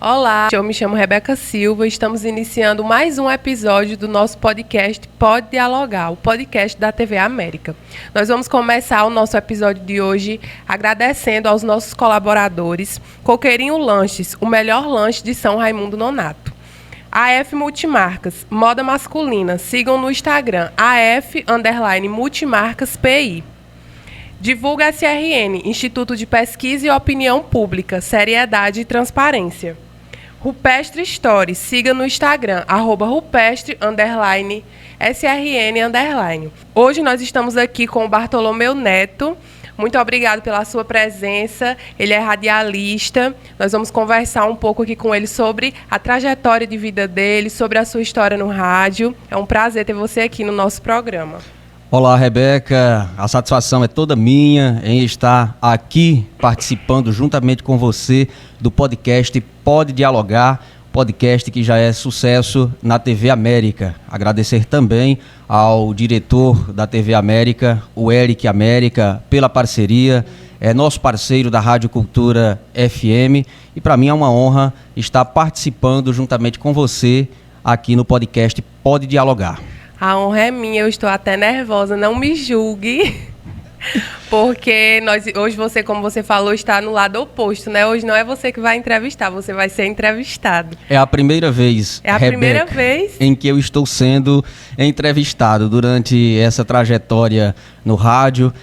Olá, eu me chamo Rebeca Silva e estamos iniciando mais um episódio do nosso podcast Pode Dialogar, o podcast da TV América. Nós vamos começar o nosso episódio de hoje agradecendo aos nossos colaboradores, Coqueirinho Lanches, o melhor lanche de São Raimundo Nonato. AF Multimarcas, moda masculina, sigam no Instagram, AF_Multimarcas_PI. Divulga SRN, Instituto de Pesquisa e Opinião Pública, Seriedade e Transparência. Rupestre Stories, siga no Instagram, @rupestre_SRN_. Hoje nós estamos aqui com o Bartolomeu Neto. Muito obrigado pela sua presença. Ele é radialista. Nós vamos conversar um pouco aqui com ele sobre a trajetória de vida dele, sobre a sua história no rádio. É um prazer ter você aqui no nosso programa. Olá, Rebeca. A satisfação é toda minha em estar aqui participando juntamente com você do podcast Pode Dialogar, podcast que já é sucesso na TV América. Agradecer também ao diretor da TV América, o Eric América, pela parceria. É nosso parceiro da Rádio Cultura FM e para mim é uma honra estar participando juntamente com você aqui no podcast Pode Dialogar. A honra é minha, eu estou até nervosa, não me julgue, porque hoje você, como você falou, está no lado oposto, né? Hoje não é você que vai entrevistar, você vai ser entrevistado. É a primeira vez, Rebeca, primeira vez em que eu estou sendo entrevistado durante essa trajetória no rádio.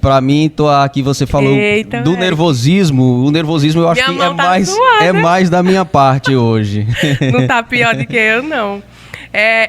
Para mim, aqui você falou do nervosismo. O nervosismo eu acho que é mais da minha parte hoje. Não está pior do que eu, não.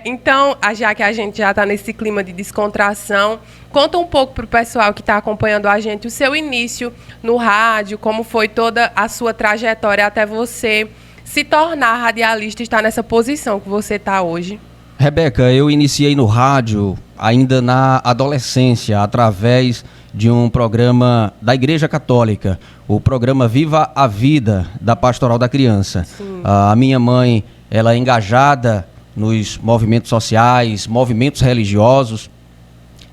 Então, já que a gente já está nesse clima de descontração, conta um pouco para o pessoal que está acompanhando a gente o seu início no rádio, como foi toda a sua trajetória até você se tornar radialista e estar nessa posição que você está hoje. Rebeca, eu iniciei no rádio ainda na adolescência, através de um programa da Igreja Católica, o programa Viva a Vida, da Pastoral da Criança. A minha mãe, ela é engajada nos movimentos sociais, movimentos religiosos.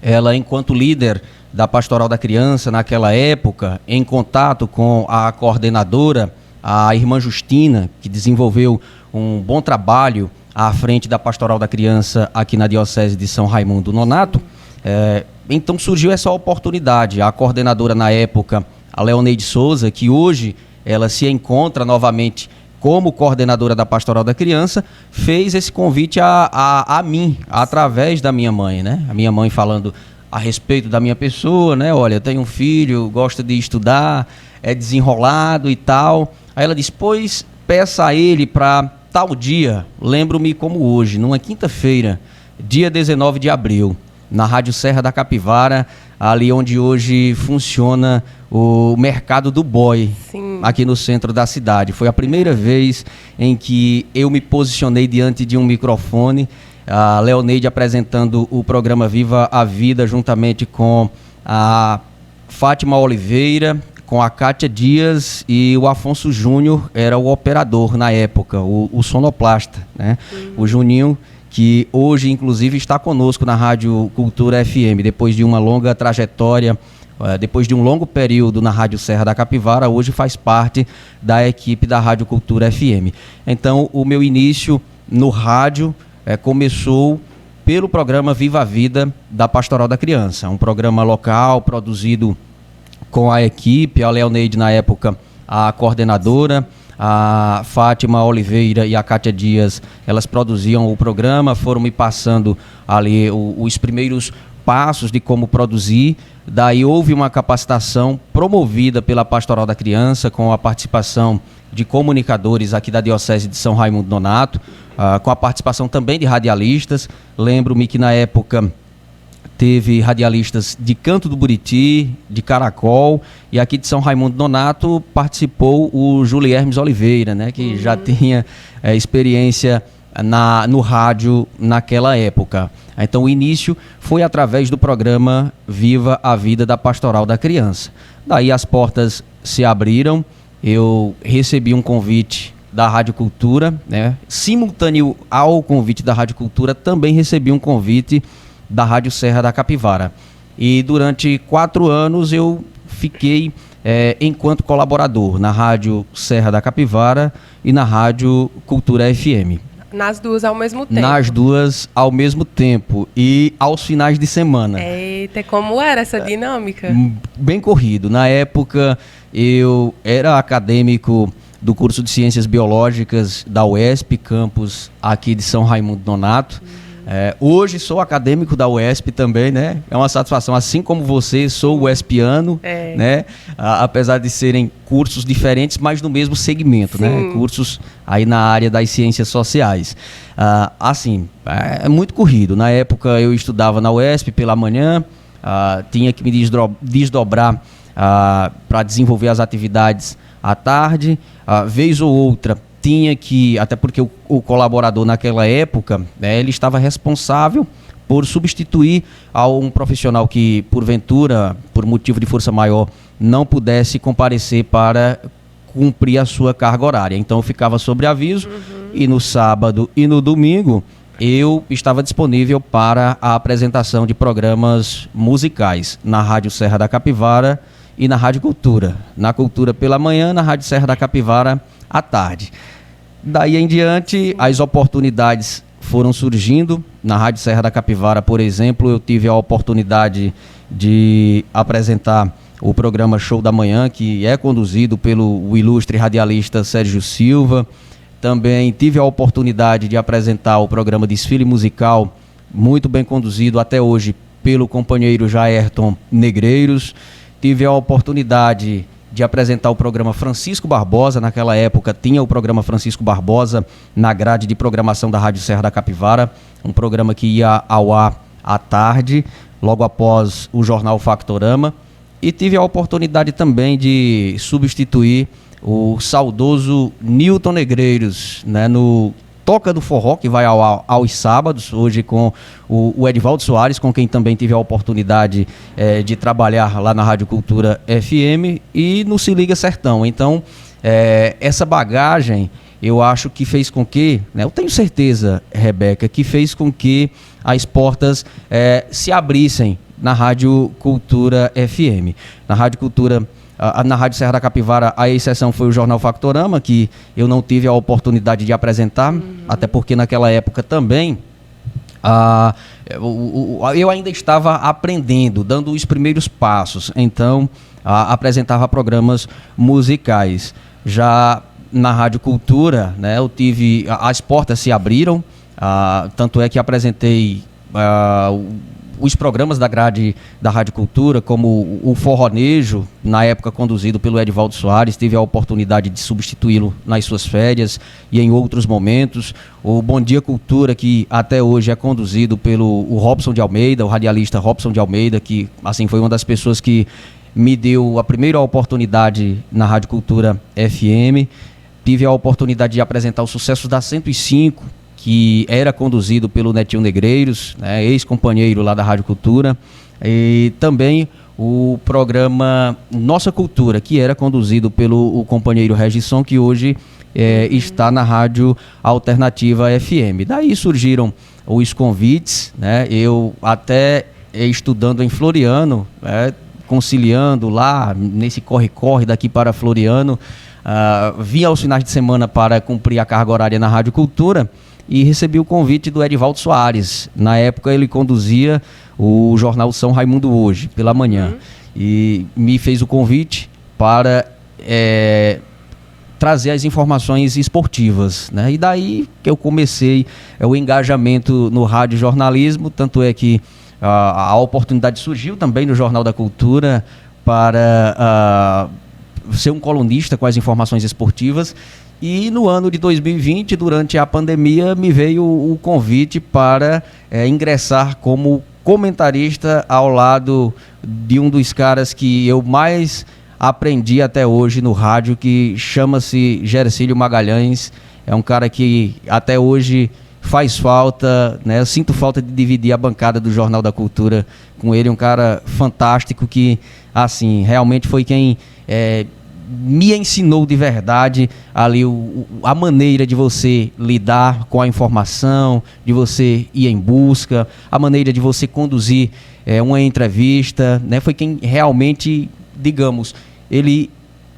Ela, enquanto líder da Pastoral da Criança, naquela época, em contato com a coordenadora, a irmã Justina, que desenvolveu um bom trabalho à frente da Pastoral da Criança aqui na Diocese de São Raimundo Nonato, então surgiu essa oportunidade. A coordenadora na época, a Leoneide Souza, que hoje ela se encontra novamente como coordenadora da Pastoral da Criança, fez esse convite a mim, através da minha mãe, né? A minha mãe falando a respeito da minha pessoa, né? Olha, eu tenho um filho, gosta de estudar, é desenrolado e tal. Aí ela disse, pois peça a ele para tal dia, lembro-me como hoje, numa quinta-feira, dia 19 de abril, na Rádio Serra da Capivara, ali onde hoje funciona o Mercado do Boi, sim, aqui no centro da cidade. Foi a primeira vez em que eu me posicionei diante de um microfone, a Leoneide apresentando o programa Viva a Vida, juntamente com a Fátima Oliveira, com a Kátia Dias, e o Afonso Júnior era o operador na época, o sonoplasta, né? O Juninho, que hoje, inclusive, está conosco na Rádio Cultura FM, depois de uma longa trajetória, depois de um longo período na Rádio Serra da Capivara, hoje faz parte da equipe da Rádio Cultura FM. Então, o meu início no rádio começou pelo programa Viva a Vida da Pastoral da Criança, um programa local produzido com a equipe, a Leoneide na época, a coordenadora, a Fátima Oliveira e a Kátia Dias, elas produziam o programa, foram me passando ali os primeiros passos de como produzir. Daí houve uma capacitação promovida pela Pastoral da Criança, com a participação de comunicadores aqui da Diocese de São Raimundo Nonato, com a participação também de radialistas. Lembro-me que na época teve radialistas de Canto do Buriti, de Caracol, e aqui de São Raimundo Nonato participou o Júlio Hermes Oliveira, né, que já tinha experiência no rádio naquela época. Então o início foi através do programa Viva a Vida da Pastoral da Criança. Daí as portas se abriram, eu recebi um convite da Rádio Cultura, né? Simultâneo ao convite da Rádio Cultura, também recebi um convite da Rádio Serra da Capivara. E durante 4 anos eu fiquei enquanto colaborador na Rádio Serra da Capivara e na Rádio Cultura FM. Nas duas ao mesmo tempo? Nas duas ao mesmo tempo e aos finais de semana. Eita, como era essa dinâmica? Bem corrido. Na época eu era acadêmico do curso de Ciências Biológicas da UESP, campus aqui de São Raimundo Nonato. Hoje sou acadêmico da UESP também, né? É uma satisfação, assim como você, sou uespiano, né? Apesar de serem cursos diferentes, mas no mesmo segmento, né? Cursos aí na área das ciências sociais. Assim, é muito corrido. Na época eu estudava na UESP pela manhã, tinha que me desdobrar para desenvolver as atividades à tarde, vez ou outra tinha que, até porque o colaborador naquela época, né, ele estava responsável por substituir a um profissional que, porventura, por motivo de força maior, não pudesse comparecer para cumprir a sua carga horária. Então eu ficava sobre aviso e no sábado e no domingo eu estava disponível para a apresentação de programas musicais na Rádio Serra da Capivara e na Rádio Cultura. Na Cultura pela manhã, na Rádio Serra da Capivara à tarde. Daí em diante, as oportunidades foram surgindo. Na Rádio Serra da Capivara, por exemplo, eu tive a oportunidade de apresentar o programa Show da Manhã, que é conduzido pelo ilustre radialista Sérgio Silva. Também tive a oportunidade de apresentar o programa Desfile Musical, muito bem conduzido até hoje pelo companheiro Jairton Negreiros. Tive a oportunidade de apresentar o programa Francisco Barbosa. Naquela época tinha o programa Francisco Barbosa na grade de programação da Rádio Serra da Capivara, um programa que ia ao ar à tarde, logo após o jornal Factorama, e tive a oportunidade também de substituir o saudoso Nilton Negreiros, né, no Toca do Forró, que vai aos sábados, hoje com o Edivaldo Soares, com quem também tive a oportunidade de trabalhar lá na Rádio Cultura FM, e no Se Liga Sertão. Então, essa bagagem, eu acho que fez com que, né, eu tenho certeza, Rebeca, que fez com que as portas se abrissem na Rádio Cultura FM. Na Rádio Cultura na Rádio Serra da Capivara, a exceção foi o Jornal Factorama, que eu não tive a oportunidade de apresentar, até porque naquela época também eu ainda estava aprendendo, dando os primeiros passos, então apresentava programas musicais. Já na Rádio Cultura, né, eu tive, as portas se abriram, tanto é que apresentei os programas da grade da Rádio Cultura, como o Forronejo, na época conduzido pelo Edivaldo Soares, tive a oportunidade de substituí-lo nas suas férias e em outros momentos. O Bom Dia Cultura, que até hoje é conduzido pelo Robson de Almeida, o radialista Robson de Almeida, que assim foi uma das pessoas que me deu a primeira oportunidade na Rádio Cultura FM. Tive a oportunidade de apresentar os sucessos da 105, que era conduzido pelo Netinho Negreiros, né, ex-companheiro lá da Rádio Cultura, e também o programa Nossa Cultura, que era conduzido pelo companheiro Regisson, que hoje está na Rádio Alternativa FM. Daí surgiram os convites, né, eu até estudando em Floriano, conciliando lá, nesse corre-corre daqui para Floriano, vim aos finais de semana para cumprir a carga horária na Rádio Cultura, e recebi o convite do Edivaldo Soares. Na época ele conduzia o jornal São Raimundo Hoje, pela manhã. E me fez o convite para trazer as informações esportivas, né? E daí que eu comecei o engajamento no radiojornalismo, tanto é que a oportunidade surgiu também no Jornal da Cultura para ser um colunista com as informações esportivas. E no ano de 2020, durante a pandemia, me veio o convite para ingressar como comentarista ao lado de um dos caras que eu mais aprendi até hoje no rádio, que chama-se Gercílio Magalhães. É um cara que até hoje faz falta, né? Eu sinto falta de dividir a bancada do Jornal da Cultura com ele, um cara fantástico que, assim, realmente foi quem me ensinou de verdade ali a maneira de você lidar com a informação, de você ir em busca, a maneira de você conduzir uma entrevista, né? Foi quem realmente, digamos, ele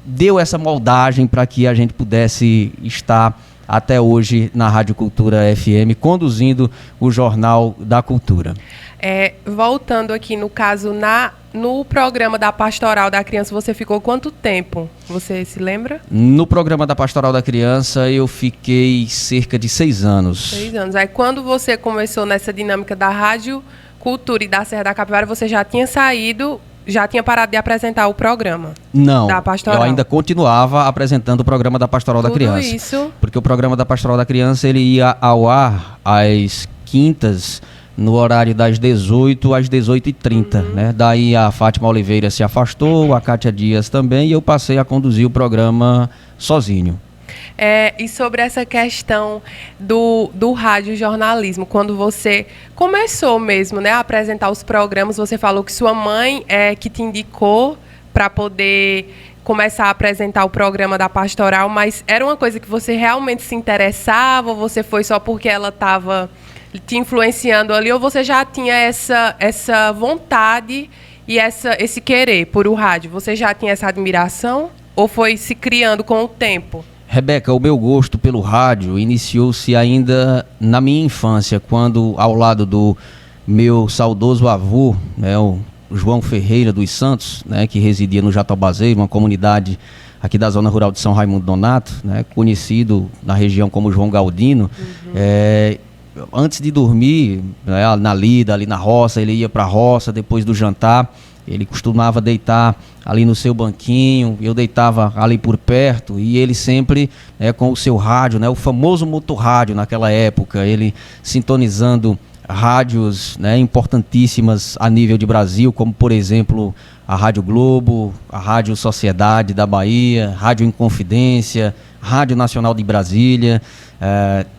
deu essa moldagem para que a gente pudesse estar até hoje na Rádio Cultura FM, conduzindo o Jornal da Cultura. Voltando aqui, no caso, no programa da Pastoral da Criança, você ficou quanto tempo? Você se lembra? No programa da Pastoral da Criança, eu fiquei cerca de 6 anos. 6 anos. Aí, quando você começou nessa dinâmica da Rádio Cultura e da Serra da Capivara, você já tinha saído, já tinha parado de apresentar o programa? Não, da Pastoral. Eu ainda continuava apresentando o programa da Pastoral da Criança. Tudo isso? Porque o programa da Pastoral da Criança, ele ia ao ar às quintas, no horário das 18 às 18h30, né? Daí a Fátima Oliveira se afastou, a Cátia Dias também, e eu passei a conduzir o programa sozinho. E sobre essa questão do radiojornalismo, quando você começou mesmo, né, a apresentar os programas, você falou que sua mãe que te indicou para poder começar a apresentar o programa da Pastoral, mas era uma coisa que você realmente se interessava, ou você foi só porque ela estava te influenciando ali, ou você já tinha essa vontade e esse querer por o rádio? Você já tinha essa admiração ou foi se criando com o tempo? Rebeca, o meu gosto pelo rádio iniciou-se ainda na minha infância, quando, ao lado do meu saudoso avô, né, o João Ferreira dos Santos, né, que residia no Jatobazeiro, uma comunidade aqui da zona rural de São Raimundo Nonato, né, conhecido na região como João Galdino. Antes de dormir, né, na lida, ali na roça, ele ia para a roça depois do jantar. Ele costumava deitar ali no seu banquinho, eu deitava ali por perto, e ele sempre com o seu rádio, né, o famoso motorrádio naquela época, ele sintonizando rádios, né, importantíssimas a nível de Brasil, como por exemplo a Rádio Globo, a Rádio Sociedade da Bahia, Rádio Inconfidência, Rádio Nacional de Brasília,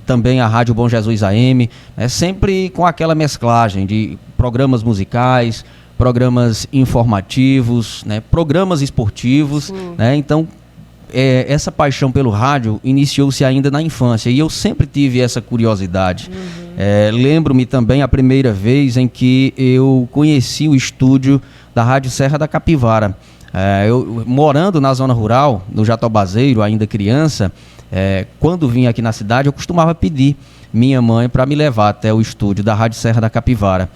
também a Rádio Bom Jesus AM, sempre com aquela mesclagem de programas musicais, programas informativos, né, programas esportivos, né, então essa paixão pelo rádio iniciou-se ainda na infância e eu sempre tive essa curiosidade. Lembro-me também a primeira vez em que eu conheci o estúdio da Rádio Serra da Capivara. Eu morando na zona rural, no Jatobazeiro, ainda criança, quando vinha aqui na cidade eu costumava pedir minha mãe para me levar até o estúdio da Rádio Serra da Capivara.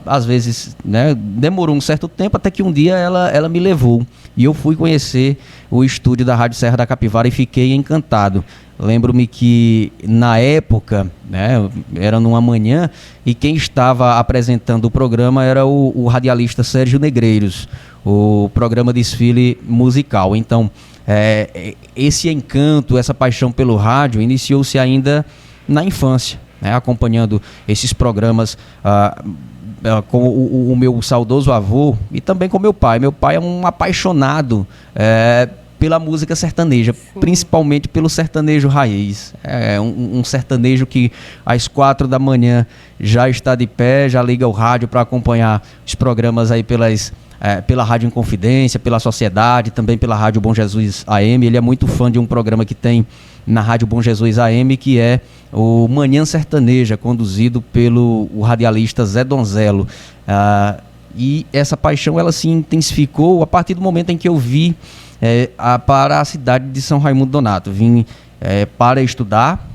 Às vezes, né, demorou um certo tempo até que um dia ela me levou e eu fui conhecer o estúdio da Rádio Serra da Capivara e fiquei encantado. Lembro-me que na época, né, era numa manhã e quem estava apresentando o programa era o radialista Sérgio Negreiros, o programa Desfile Musical. Então, esse encanto, essa paixão pelo rádio iniciou-se ainda na infância, né, acompanhando esses programas com o meu saudoso avô e também com meu pai. Meu pai é um apaixonado pela música sertaneja, sim, principalmente pelo sertanejo raiz. Um sertanejo que às 4 da manhã já está de pé, já liga o rádio para acompanhar os programas aí pela Rádio Inconfidência, pela Sociedade, também pela Rádio Bom Jesus AM. Ele é muito fã de um programa que tem na Rádio Bom Jesus AM, que é o Manhã Sertaneja, conduzido pelo radialista Zé Donzello. E essa paixão ela se intensificou a partir do momento em que eu vi para a cidade de São Raimundo Nonato. Vim para estudar,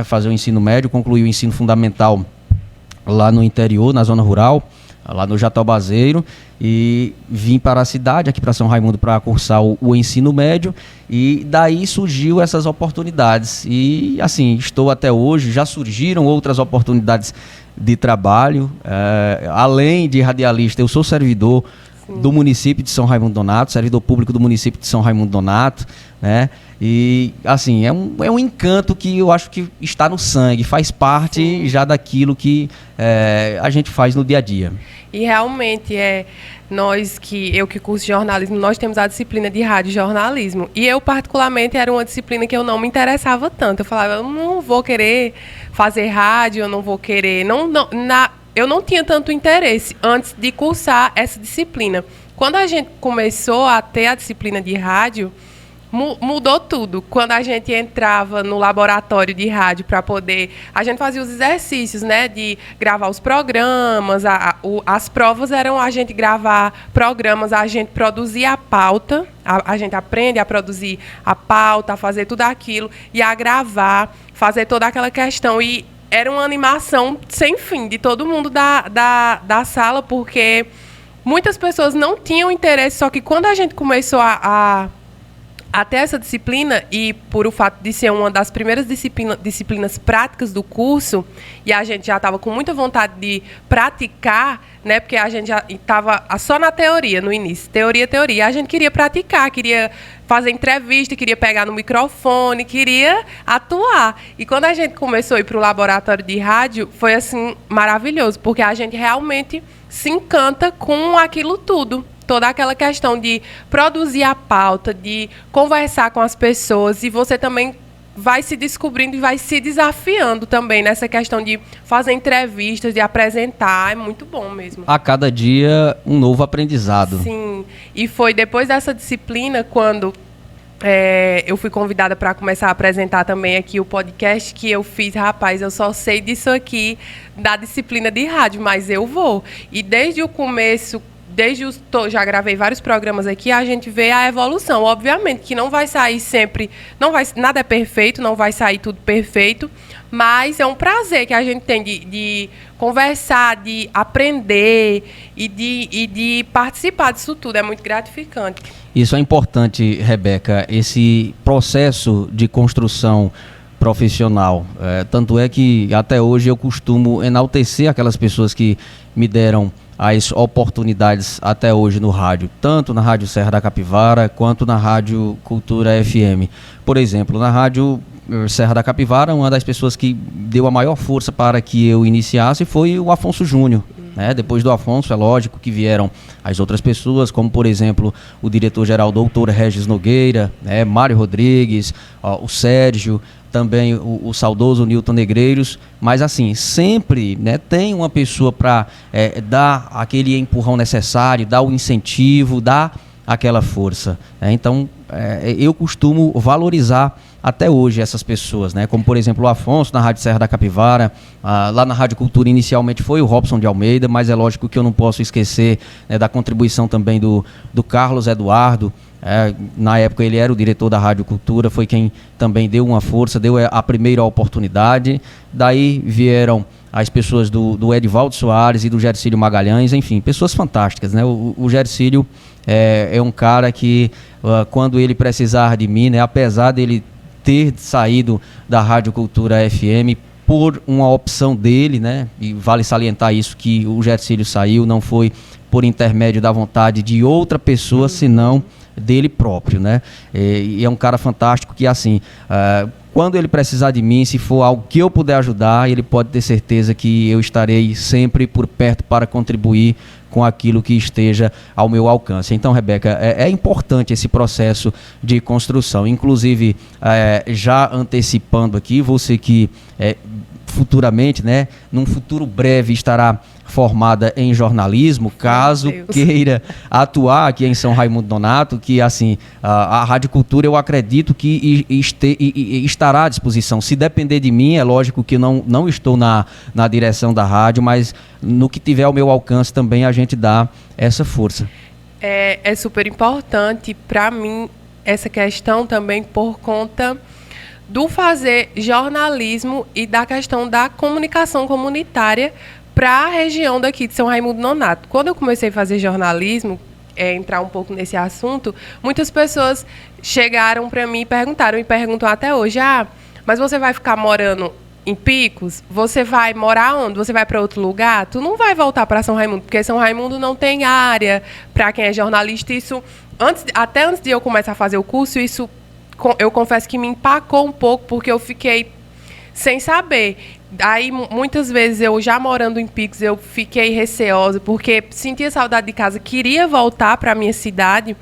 fazer o ensino médio, concluir o ensino fundamental lá no interior, na zona rural, lá no Jatobazeiro, e vim para a cidade, aqui para São Raimundo, para cursar o ensino médio, e daí surgiu essas oportunidades. E assim, estou até hoje, já surgiram outras oportunidades de trabalho, além de radialista, eu sou servidor do município de São Raimundo Nonato, servidor público do município de São Raimundo Nonato, né? E assim, é um encanto que eu acho que está no sangue, faz parte, sim, já daquilo que a gente faz no dia a dia. E realmente eu que curso jornalismo, nós temos a disciplina de rádio jornalismo. E eu, particularmente, era uma disciplina que eu não me interessava tanto. Eu falava, eu não vou querer fazer rádio, eu não vou querer... Eu não tinha tanto interesse antes de cursar essa disciplina. Quando a gente começou a ter a disciplina de rádio, Mudou tudo. Quando a gente entrava no laboratório de rádio para poder... A gente fazia os exercícios, né? De gravar os programas. As provas eram a gente gravar programas, a gente produzir a pauta. A gente aprende a produzir a pauta, a fazer tudo aquilo. E a gravar, fazer toda aquela questão. E era uma animação sem fim de todo mundo da sala, porque muitas pessoas não tinham interesse. Só que quando a gente começou até essa disciplina, e por o fato de ser uma das primeiras disciplinas práticas do curso, e a gente já estava com muita vontade de praticar, né, porque a gente já estava só na teoria no início, teoria, a gente queria praticar, queria fazer entrevista, queria pegar no microfone, queria atuar. E quando a gente começou a ir para o laboratório de rádio, foi assim maravilhoso, porque a gente realmente se encanta com aquilo tudo. Toda aquela questão de produzir a pauta, de conversar com as pessoas, e você também vai se descobrindo e vai se desafiando também nessa questão de fazer entrevistas, de apresentar. É muito bom mesmo. A cada dia, um novo aprendizado. Sim. E foi depois dessa disciplina, quando eu fui convidada para começar a apresentar também aqui o podcast, que eu fiz, rapaz, eu só sei disso aqui da disciplina de rádio, mas eu vou. E desde o começo... já gravei vários programas aqui, a gente vê a evolução. Obviamente que não vai sair sempre, nada é perfeito, não vai sair tudo perfeito, mas é um prazer que a gente tem de conversar, de aprender e de participar disso tudo. É muito gratificante. Isso é importante, Rebeca, esse processo de construção profissional. Tanto é que até hoje eu costumo enaltecer aquelas pessoas que me deram as oportunidades até hoje no rádio, tanto na Rádio Serra da Capivara quanto na Rádio Cultura FM. Por exemplo, na Rádio Serra da Capivara, uma das pessoas que deu a maior força para que eu iniciasse foi o Afonso Júnior. Depois do Afonso, é lógico que vieram as outras pessoas, como, por exemplo, o diretor-geral doutor Regis Nogueira, Mário Rodrigues, o Sérgio, também o saudoso Nilton Negreiros, mas assim, sempre tem uma pessoa para dar aquele empurrão necessário, dar o incentivo, dar aquela força. Então, eu costumo valorizar até hoje essas pessoas, como por exemplo o Afonso na Rádio Serra da Capivara, lá na Rádio Cultura inicialmente foi o Robson de Almeida, mas é lógico que eu não posso esquecer da contribuição também do Carlos Eduardo. Na época ele era o diretor da Rádio Cultura, foi quem também deu uma força, deu a primeira oportunidade. Daí vieram as pessoas do Edivaldo Soares e do Gercílio Magalhães, enfim, pessoas fantásticas, O Gercílio é um cara que, quando ele precisar de mim, apesar dele ter saído da Rádio Cultura FM por uma opção dele, e vale salientar isso, que o Gercílio saiu, não foi por intermédio da vontade de outra pessoa, senão dele próprio, E é um cara fantástico que, assim, quando ele precisar de mim, se for algo que eu puder ajudar, ele pode ter certeza que eu estarei sempre por perto para contribuir com aquilo que esteja ao meu alcance. Então, Rebeca, é importante esse processo de construção. Inclusive, já antecipando aqui, você que futuramente, num futuro breve, estará formada em jornalismo, caso queira atuar aqui em São Raimundo Nonato, que assim, a Rádio Cultura eu acredito que estará à disposição. Se depender de mim, é lógico que não estou na direção da rádio, mas no que tiver ao meu alcance também a gente dá essa força. É super importante para mim essa questão também por conta do fazer jornalismo e da questão da comunicação comunitária para a região daqui de São Raimundo Nonato. Quando eu comecei a fazer jornalismo, entrar um pouco nesse assunto, muitas pessoas chegaram para mim e perguntam até hoje, mas você vai ficar morando em Picos? Você vai morar onde? Você vai para outro lugar? Tu não vai voltar para São Raimundo, porque São Raimundo não tem área para quem é jornalista. Isso, até antes de eu começar a fazer o curso, isso eu confesso que me empacou um pouco, porque eu fiquei sem saber. Aí, muitas vezes, eu já morando em Picos, eu fiquei receosa, porque sentia saudade de casa, queria voltar para a minha cidade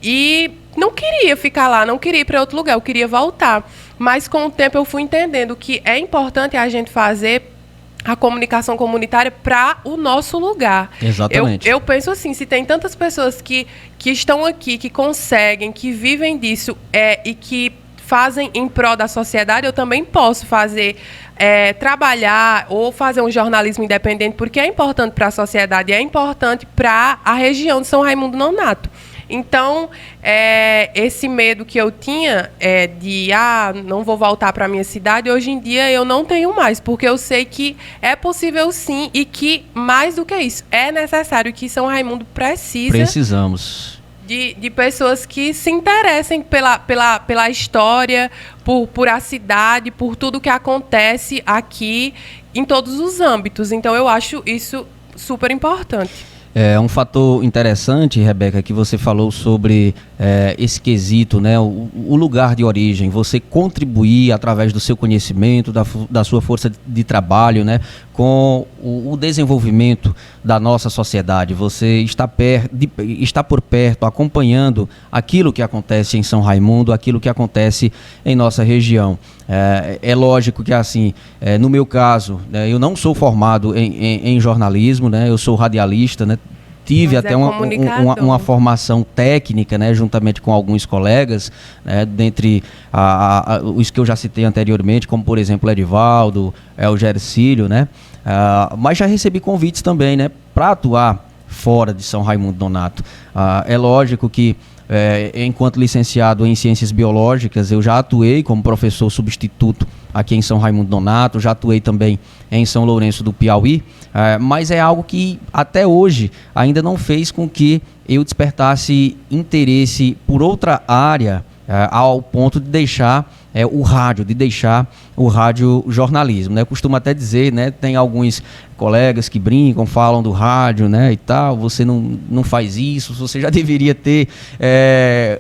e não queria ficar lá, não queria ir para outro lugar, eu queria voltar. Mas, com o tempo, eu fui entendendo que é importante a gente fazer a comunicação comunitária para o nosso lugar. Exatamente. Eu penso assim, se tem tantas pessoas que estão aqui, que conseguem, que vivem disso e que fazem em prol da sociedade, eu também posso fazer, trabalhar ou fazer um jornalismo independente, porque é importante para a sociedade, é importante para a região de São Raimundo Nonato. Então, esse medo que eu tinha de, não vou voltar para a minha cidade, hoje em dia eu não tenho mais, porque eu sei que é possível sim e que, mais do que isso, é necessário, que São Raimundo precisamos de pessoas que se interessem pela história, por a cidade, por tudo que acontece aqui em todos os âmbitos. Então, eu acho isso super importante. É um fator interessante, Rebeca, que você falou sobre esse quesito, né, o lugar de origem, você contribuir através do seu conhecimento, da sua força de trabalho, né, com o desenvolvimento da nossa sociedade. Você está por perto, acompanhando aquilo que acontece em São Raimundo, aquilo que acontece em nossa região. É lógico que, assim, no meu caso, né, eu não sou formado em jornalismo, né, eu sou radialista, né, tive até uma formação técnica, né, juntamente com alguns colegas, né, dentre os que eu já citei anteriormente, como, por exemplo, Edivaldo, o Gercílio, né, mas já recebi convites também, né, para atuar fora de São Raimundo Nonato. É lógico que, enquanto licenciado em Ciências Biológicas, eu já atuei como professor substituto aqui em São Raimundo Nonato, já atuei também em São Lourenço do Piauí, mas é algo que até hoje ainda não fez com que eu despertasse interesse por outra área, ao ponto de deixar o radiojornalismo, né? Eu costumo até dizer, né, tem alguns colegas que brincam, falam do rádio, né, e tal, você não faz isso, você já deveria ter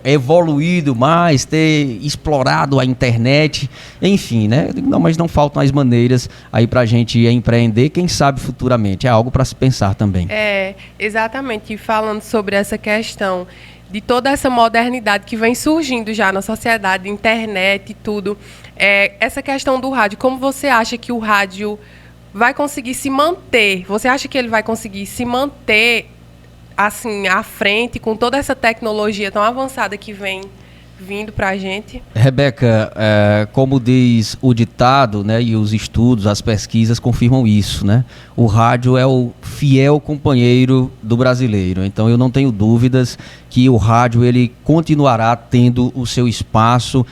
evoluído mais, ter explorado a internet, enfim, né? Não, mas não faltam as maneiras aí pra gente empreender, quem sabe futuramente, é algo para se pensar também. Exatamente, e falando sobre essa questão de toda essa modernidade que vem surgindo já na sociedade, internet e tudo, essa questão do rádio, como você acha que o rádio vai conseguir se manter? Você acha que ele vai conseguir se manter assim, à frente, com toda essa tecnologia tão avançada que vem vindo para a gente? Rebeca, como diz o ditado, né, e os estudos, as pesquisas confirmam isso, né? O rádio é o fiel companheiro do brasileiro. Então eu não tenho dúvidas que o rádio ele continuará tendo o seu espaço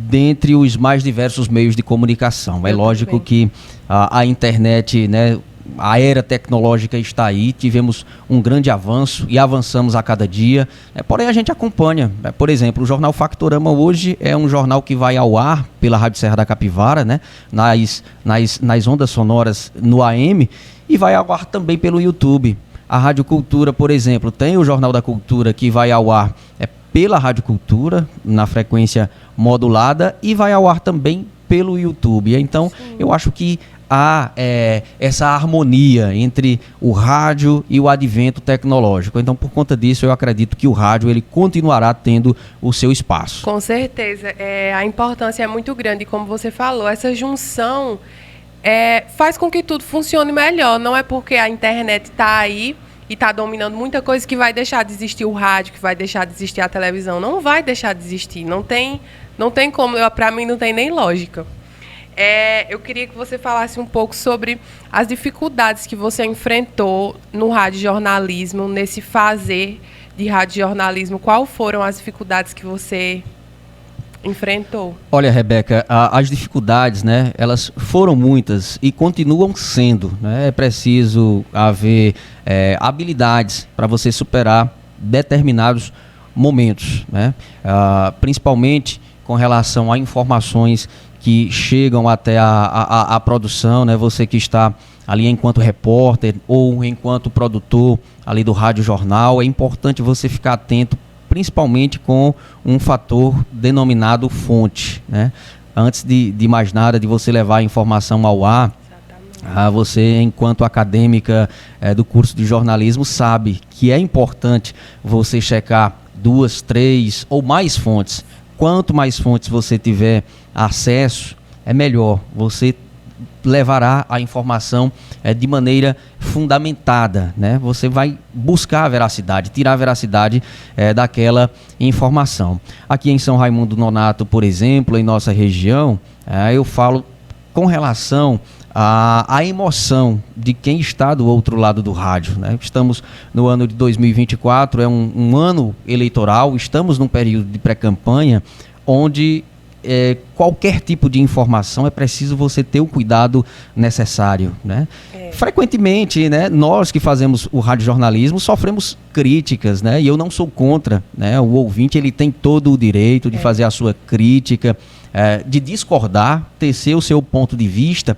dentre os mais diversos meios de comunicação. É lógico que a internet, né, a era tecnológica está aí, tivemos um grande avanço e avançamos a cada dia, porém a gente acompanha. Por exemplo, o Jornal Factorama hoje é um jornal que vai ao ar pela Rádio Serra da Capivara, né, nas ondas sonoras no AM, e vai ao ar também pelo YouTube. A Rádio Cultura, por exemplo, tem o Jornal da Cultura que vai ao ar pela Rádio Cultura, na frequência modulada, e vai ao ar também pelo YouTube. Então, sim, eu acho que há essa harmonia entre o rádio e o advento tecnológico. Então, por conta disso, eu acredito que o rádio ele continuará tendo o seu espaço. Com certeza. A importância é muito grande, como você falou, essa junção faz com que tudo funcione melhor. Não é porque a internet está aí e está dominando muita coisa que vai deixar de existir o rádio, que vai deixar de existir a televisão. Não vai deixar de existir. Não tem como. Para mim, não tem nem lógica. Eu queria que você falasse um pouco sobre as dificuldades que você enfrentou no radiojornalismo, nesse fazer de radiojornalismo. Quais foram as dificuldades que você enfrentou? Olha, Rebeca, as dificuldades, né, elas foram muitas e continuam sendo, né? É preciso haver habilidades para você superar determinados momentos, né? Principalmente com relação a informações que chegam até a produção, né? Você que está ali enquanto repórter ou enquanto produtor ali do Rádio Jornal, é importante você ficar atento, principalmente com um fator denominado fonte, né? Antes de mais nada, de você levar a informação ao ar, você, enquanto acadêmica do curso de jornalismo, sabe que é importante você checar 2, 3 ou mais fontes. Quanto mais fontes você tiver acesso, é melhor. Você levará a informação de maneira fundamentada, né? Você vai buscar a veracidade, tirar a veracidade daquela informação. Aqui em São Raimundo Nonato, por exemplo, em nossa região, eu falo com relação à emoção de quem está do outro lado do rádio, né? Estamos no ano de 2024, é um ano eleitoral, estamos num período de pré-campanha, onde qualquer tipo de informação é preciso você ter o cuidado necessário, né? Frequentemente, né, nós que fazemos o radiojornalismo sofremos críticas, né? E eu não sou contra, né? O ouvinte, ele tem todo o direito de fazer a sua crítica, de discordar, tecer o seu ponto de vista,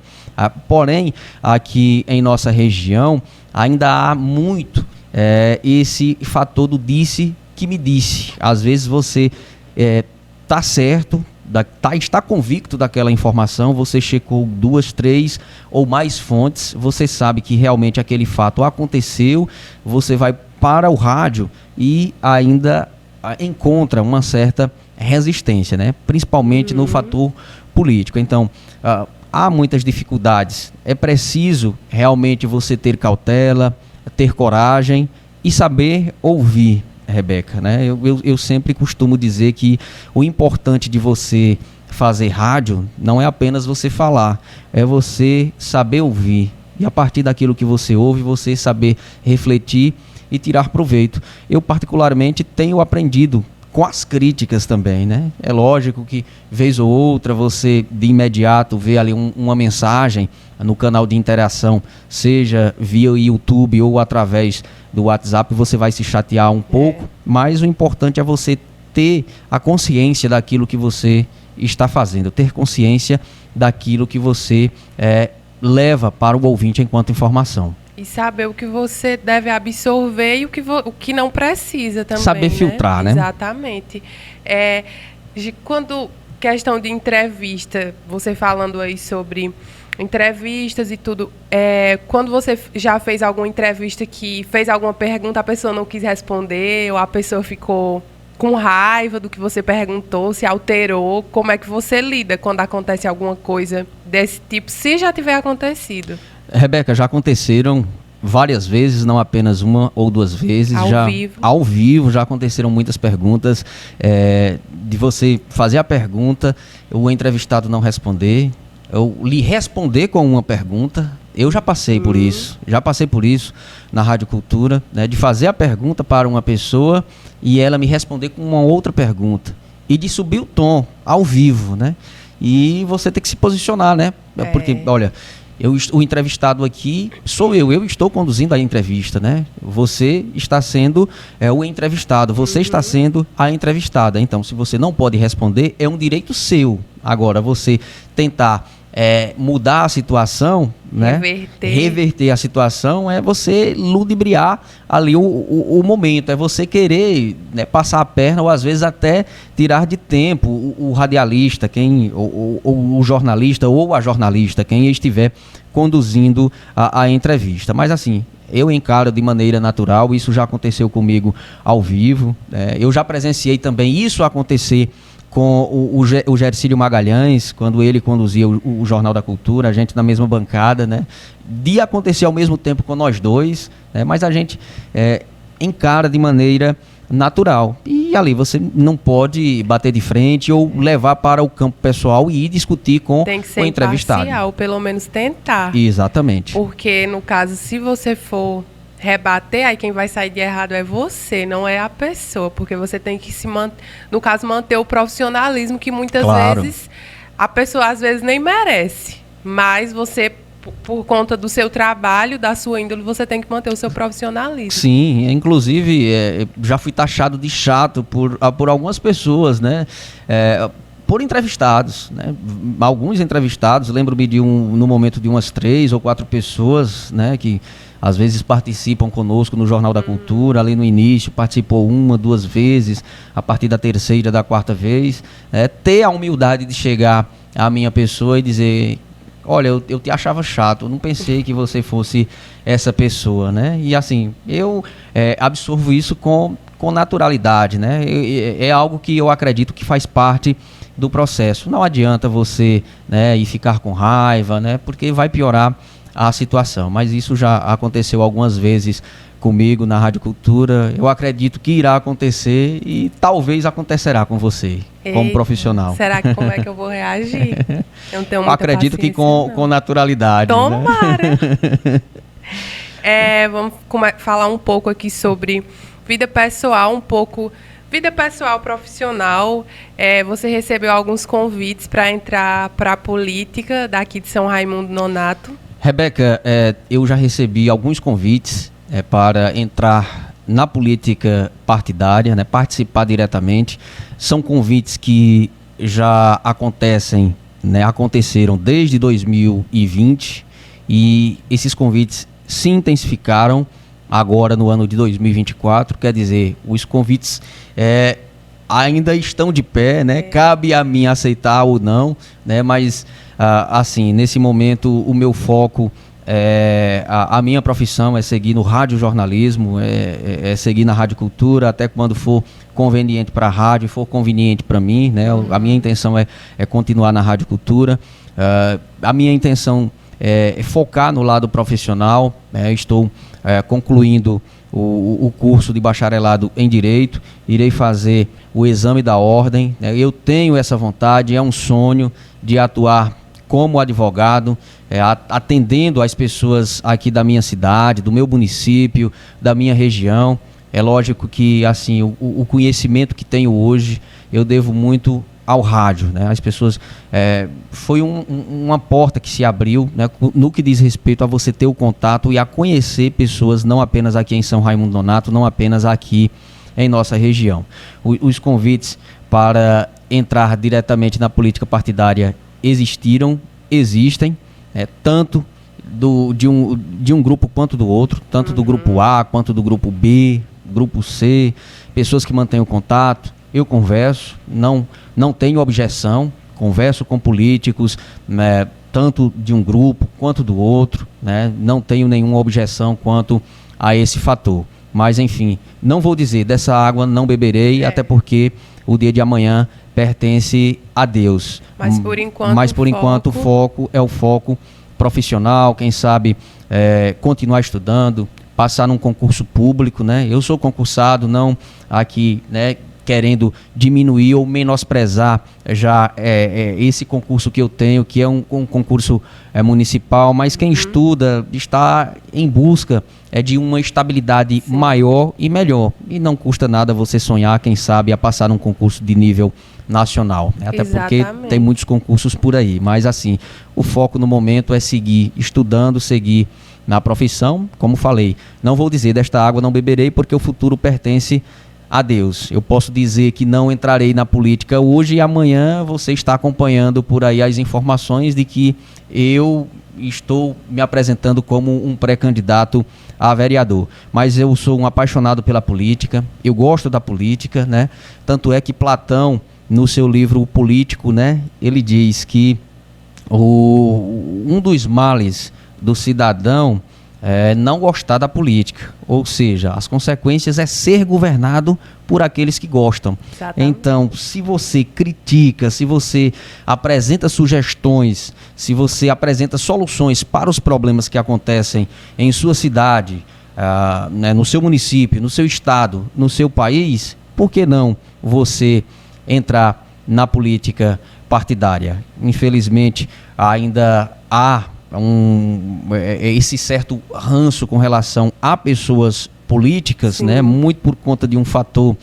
porém, aqui em nossa região ainda há muito esse fator do disse que me disse. Às vezes você está certo, está convicto daquela informação, você checou 2, 3 ou mais fontes, você sabe que realmente aquele fato aconteceu, você vai para o rádio e ainda encontra uma certa resistência, né? Principalmente no fator político. Então, há muitas dificuldades. É preciso realmente você ter cautela, ter coragem e saber ouvir, Rebeca, né? Eu sempre costumo dizer que o importante de você fazer rádio não é apenas você falar, é você saber ouvir. E a partir daquilo que você ouve, você saber refletir e tirar proveito. Eu particularmente tenho aprendido com as críticas também, né? É lógico que, vez ou outra, você de imediato vê ali uma mensagem no canal de interação, seja via YouTube ou através do WhatsApp, você vai se chatear um pouco, mas o importante é você ter a consciência daquilo que você está fazendo, ter consciência daquilo que você leva para o ouvinte enquanto informação. E saber o que você deve absorver e o que não precisa também. Saber filtrar, né? Exatamente. Quando questão de entrevista, você falando aí sobre entrevistas e tudo, quando você já fez alguma entrevista que fez alguma pergunta, a pessoa não quis responder, ou a pessoa ficou com raiva do que você perguntou, se alterou, como é que você lida quando acontece alguma coisa desse tipo, se já tiver acontecido? Rebeca, já aconteceram várias vezes, não apenas uma ou duas vezes. Ao vivo já aconteceram muitas perguntas, de você fazer a pergunta, o entrevistado não responder, eu lhe responder com uma pergunta. Eu já passei por isso, na Rádio Cultura, né, de fazer a pergunta para uma pessoa e ela me responder com uma outra pergunta. E de subir o tom ao vivo, né? E você tem que se posicionar, né? Porque, olha, o entrevistado aqui sou eu estou conduzindo a entrevista, né? Você está sendo o entrevistado, você está sendo a entrevistada. Então, se você não pode responder, é um direito seu. Agora, você tentar mudar a situação, né? Reverter a situação, é você ludibriar ali o momento, é você querer, né, passar a perna ou às vezes até tirar de tempo o radialista, o jornalista ou a jornalista, quem estiver conduzindo a entrevista. Mas assim, eu encaro de maneira natural, isso já aconteceu comigo ao vivo, eu já presenciei também isso acontecer com o Gercílio Magalhães, quando ele conduzia o Jornal da Cultura, a gente na mesma bancada, né? De acontecer ao mesmo tempo com nós dois, né? Mas a gente encara de maneira natural. E ali você não pode bater de frente ou levar para o campo pessoal e ir discutir com o entrevistado. Tem que ser imparcial, pelo menos tentar. Exatamente. Porque, no caso, se você for rebater, aí quem vai sair de errado é você, não é a pessoa, porque você tem que manter o profissionalismo, que muitas vezes a pessoa às vezes nem merece, mas você, por conta do seu trabalho, da sua índole, você tem que manter o seu profissionalismo. Sim, inclusive já fui taxado de chato por algumas pessoas, né? Por entrevistados, né? Alguns entrevistados, lembro-me no momento de umas 3 ou 4 pessoas, né, que às vezes participam conosco no Jornal da Cultura, ali no início, participou 1, 2 vezes, a partir da 3ª, da 4ª vez, ter a humildade de chegar à minha pessoa e dizer: olha, eu te achava chato, eu não pensei que você fosse essa pessoa, né? E assim, eu absorvo isso com naturalidade, né? É algo que eu acredito que faz parte do processo. Não adianta você, né, ir ficar com raiva, né, porque vai piorar a situação. Mas isso já aconteceu algumas vezes comigo na Rádio Cultura. Eu acredito que irá acontecer e talvez acontecerá com você, como profissional. Será que como é que eu vou reagir? Eu não tenho muita acredito que paciência, com naturalidade. Tomara! Né? Vamos falar um pouco aqui sobre vida pessoal, vida pessoal profissional. Você recebeu alguns convites para entrar para a política daqui de São Raimundo Nonato. Rebeca, eu já recebi alguns convites para entrar na política partidária, né, participar diretamente. São convites que já aconteceram desde 2020 e esses convites se intensificaram agora no ano de 2024. Quer dizer, os convites ainda estão de pé, né? Cabe a mim aceitar ou não, né? Mas assim, nesse momento o meu foco a minha profissão é seguir no radiojornalismo, é seguir na Rádio Cultura, até quando for conveniente para a rádio, for conveniente para mim, né? A minha intenção é continuar na Rádio Cultura. A minha intenção é focar no lado profissional. Estou concluindo o curso de bacharelado em Direito, irei fazer o exame da ordem. Eu tenho essa vontade, é um sonho de atuar como advogado, atendendo as pessoas aqui da minha cidade, do meu município, da minha região. É lógico que assim, o conhecimento que tenho hoje, eu devo muito ao rádio, né? As pessoas, foi uma porta que se abriu, né, no que diz respeito a você ter o contato e a conhecer pessoas, não apenas aqui em São Raimundo Nonato, não apenas aqui em nossa região. Os convites para entrar diretamente na política partidária existem, tanto de um grupo quanto do outro, tanto do grupo A quanto do grupo B, grupo C, pessoas que mantêm o contato. Eu converso, não tenho objeção, converso com políticos, né, tanto de um grupo quanto do outro, né, não tenho nenhuma objeção quanto a esse fator. Mas, enfim, não vou dizer, dessa água não beberei, até porque o dia de amanhã pertence a Deus. Mas por enquanto o foco é o foco profissional, quem sabe continuar estudando, passar num concurso público, né? Eu sou concursado, não aqui, né, querendo diminuir ou menosprezar já esse concurso que eu tenho, que é um concurso municipal, mas quem estuda está em busca de uma estabilidade maior e melhor. E não custa nada você sonhar, quem sabe, a passar num concurso de nível nacional, né? Até porque tem muitos concursos por aí. Mas assim, o foco no momento é seguir estudando, seguir na profissão. Como falei, não vou dizer desta água não beberei, porque o futuro pertence a Deus. Eu posso dizer que não entrarei na política hoje e amanhã você está acompanhando por aí as informações de que eu estou me apresentando como um pré-candidato a vereador. Mas eu sou um apaixonado pela política, eu gosto da política, né? Tanto é que Platão, no seu livro O Político, né, ele diz que um dos males do cidadão não gostar da política, ou seja, as consequências é ser governado por aqueles que gostam. Exatamente. Então, se você critica, se você apresenta sugestões, se você apresenta soluções para os problemas que acontecem em sua cidade, né, no seu município, no seu estado, no seu país, por que não você entrar na política partidária? Infelizmente, ainda há esse certo ranço com relação a pessoas políticas, né? Muito por conta de um fator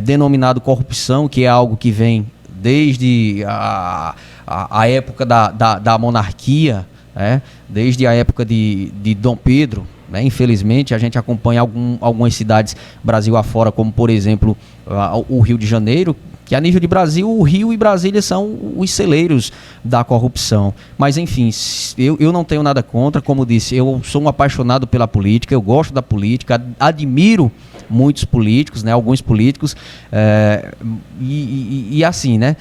denominado corrupção, que é algo que vem desde a época da monarquia, né? Desde a época de Dom Pedro, né? Infelizmente, a gente acompanha algumas cidades Brasil afora, como por exemplo o Rio de Janeiro, que a nível de Brasil, o Rio e Brasília são os celeiros da corrupção. Mas, enfim, eu não tenho nada contra. Como disse, eu sou um apaixonado pela política, eu gosto da política, admiro muitos políticos, né, alguns políticos, e assim, né,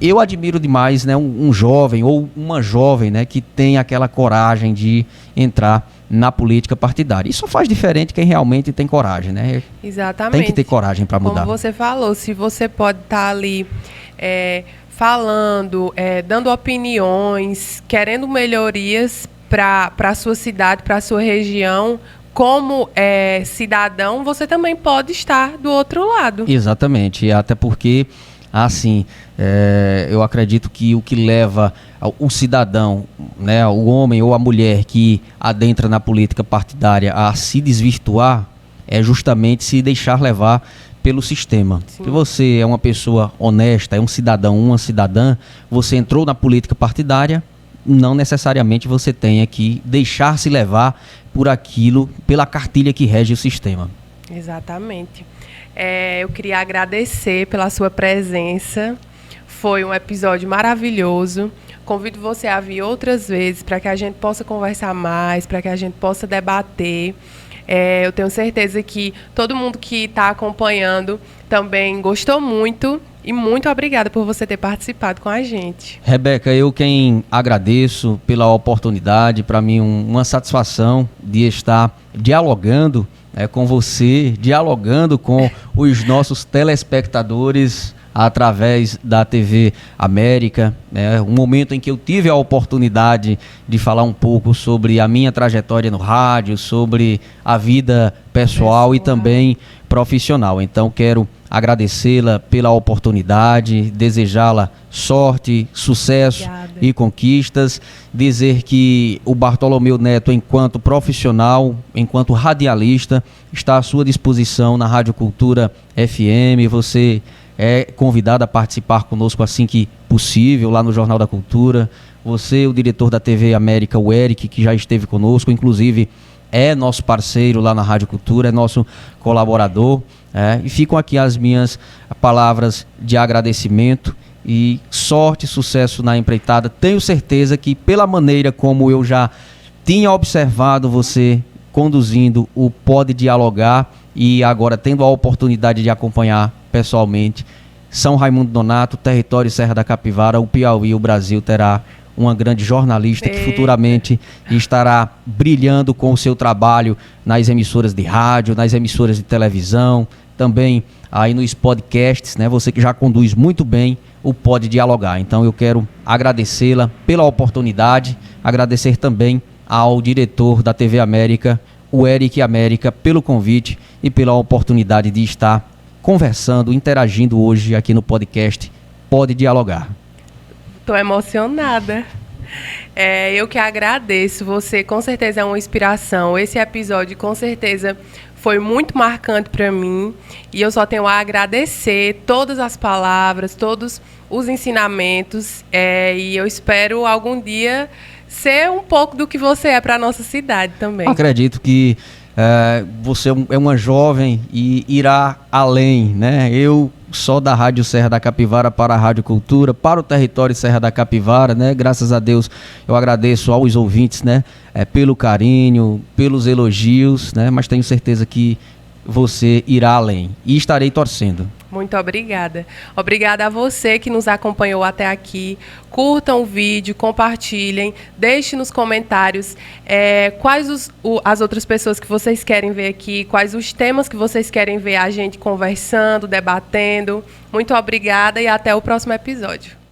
eu admiro demais, né, um jovem ou uma jovem, né, que tem aquela coragem de entrar na política partidária. Isso faz diferente quem realmente tem coragem, né? Exatamente. Tem que ter coragem para mudar. Como você falou, se você pode estar ali falando, dando opiniões, querendo melhorias para a sua cidade, para a sua região, como cidadão, você também pode estar do outro lado. Exatamente, até porque, assim, eu acredito que o que leva o cidadão, né, o homem ou a mulher que adentra na política partidária a se desvirtuar é justamente se deixar levar pelo sistema. Se você é uma pessoa honesta, é um cidadão, uma cidadã, você entrou na política partidária, não necessariamente você tenha que deixar-se levar por aquilo, pela cartilha que rege o sistema. Exatamente. Eu queria agradecer pela sua presença. Foi um episódio maravilhoso. Convido você a vir outras vezes para que a gente possa conversar mais, para que a gente possa debater. Eu tenho certeza que todo mundo que está acompanhando também gostou muito. E muito obrigada por você ter participado com a gente. Rebeca, eu quem agradeço pela oportunidade, para mim uma satisfação de estar dialogando com você, dialogando com os nossos telespectadores através da TV América, um momento em que eu tive a oportunidade de falar um pouco sobre a minha trajetória no rádio, sobre a vida pessoal e também profissional. Então quero agradecê-la pela oportunidade, desejá-la sorte, sucesso e conquistas, dizer que o Bartolomeu Neto, enquanto profissional, enquanto radialista, está à sua disposição na Rádio Cultura FM. Você é convidado a participar conosco assim que possível, lá no Jornal da Cultura. Você, o diretor da TV América, o Eric, que já esteve conosco, inclusive é nosso parceiro lá na Rádio Cultura, é nosso colaborador. E ficam aqui as minhas palavras de agradecimento e sorte e sucesso na empreitada. Tenho certeza que pela maneira como eu já tinha observado você conduzindo o Pode Dialogar e agora tendo a oportunidade de acompanhar pessoalmente São Raimundo Nonato, território Serra da Capivara, o Piauí, o Brasil terá uma grande jornalista que futuramente estará brilhando com o seu trabalho nas emissoras de rádio, nas emissoras de televisão, também aí nos podcasts, né? Você que já conduz muito bem o Pode Dialogar. Então eu quero agradecê-la pela oportunidade, agradecer também ao diretor da TV América, o Eric América, pelo convite e pela oportunidade de estar conversando, interagindo hoje aqui no podcast Pode Dialogar. Estou emocionada. Eu que agradeço. Você com certeza é uma inspiração. Esse episódio com certeza foi muito marcante para mim. E eu só tenho a agradecer todas as palavras, todos os ensinamentos. E eu espero algum dia ser um pouco do que você é para a nossa cidade também. Acredito que você é uma jovem e irá além, né? Eu só da Rádio Serra da Capivara para a Rádio Cultura, para o território Serra da Capivara, né? Graças a Deus eu agradeço aos ouvintes, né? Pelo carinho, pelos elogios, né? Mas tenho certeza que você irá além e estarei torcendo. Muito obrigada. Obrigada a você que nos acompanhou até aqui. Curtam o vídeo, compartilhem, deixem nos comentários quais as outras pessoas que vocês querem ver aqui, quais os temas que vocês querem ver a gente conversando, debatendo. Muito obrigada e até o próximo episódio.